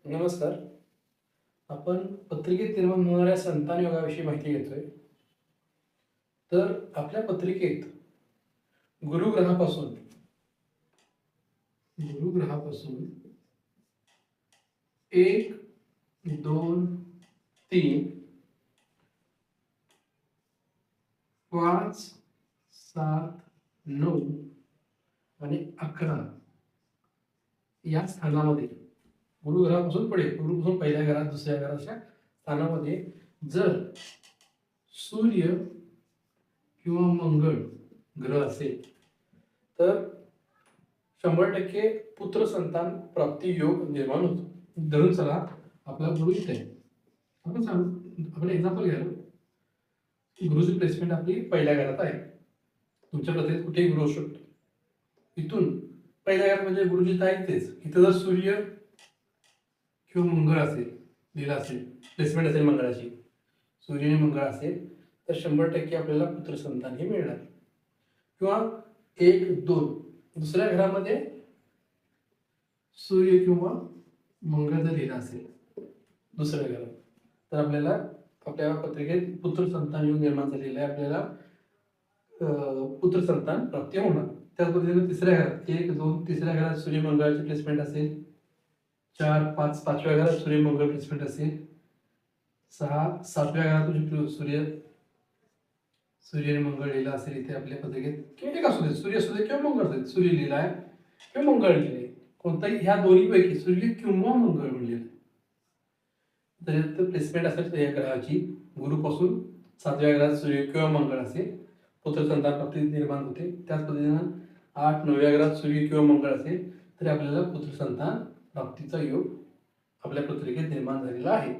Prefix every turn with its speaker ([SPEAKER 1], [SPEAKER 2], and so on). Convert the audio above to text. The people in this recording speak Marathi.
[SPEAKER 1] नमस्कार. आपण पत्रिकेत निर्माण होणाऱ्या संतान योगाविषयी माहिती घेतोय. तर आपल्या पत्रिकेत गुरुग्रहापासून गुरुग्रहापासून 1, 2, 3, 5, 7, 9 आणि 11 या स्थानामध्ये गुरुग्रहापासून पुढे गुरुपासून पहिल्या घरात दुसऱ्या घरात अशा स्थानामध्ये जर सूर्य किंवा मंगळ ग्रह असेल तर 100% पुत्र संतान प्राप्ती योग निर्माण होतो. धरून चला आपला गुरु इथे आहे. आपण एक्झाम्पल घ्या. गुरुची प्लेसमेंट आपली पहिल्या घरात आहे. तुमच्या प्रत्येक कुठेही गुरु असू शकतो. इथून पहिल्या घरात म्हणजे गुरुजी आहे तेच. इथं जर सूर्य किंवा मंगळ असेल, दिला असेल, प्लेसमेंट असेल मंगळाची, सूर्य आणि मंगळ असेल तर 100% आपल्याला पुत्र संतान हे मिळणार. किंवा 1, 2 दुसऱ्या घरामध्ये सूर्य किंवा मंगळ जर दिला असेल दुसऱ्या घरात तर आपल्याला आपल्या पत्रिकेत पुत्र संतान योग निर्माण झालेला आहे. आपल्याला पुत्र संतान प्राप्ती होणार. त्याच पद्धतीने तिसऱ्या घरात 1, 2 तिसऱ्या घरात सूर्य मंगळाची प्लेसमेंट असेल, 4, 5 पाचव्या घरात सूर्य मंगळ प्लेसमेंट असेल, 6 सातव्या घरात सूर्य आणि मंगळ लिहिला असेल इथे आपल्या पत्रिकेत, किंवा एक असू दे, सूर्य असू दे किंवा मंगळ असू दे, सूर्य लिहिला आहे किंवा मंगळ लिहिले, कोणताही ह्या दोन्हीपैकी सूर्य किंवा मंगळ म्हणलेलं तर प्लेसमेंट असेल या ग्रहाची गुरुपासून 7व्या घरात सूर्य किंवा मंगळ असेल पुत्र संतान प्राप्ती निर्माण होते. त्याच पद्धतीनं 8, 9व्या घरात सूर्य किंवा मंगळ असेल तरी आपल्याला पुत्र संतान प्राप्तीचा योग आपल्या पत्रिकेत निर्माण झालेला आहे.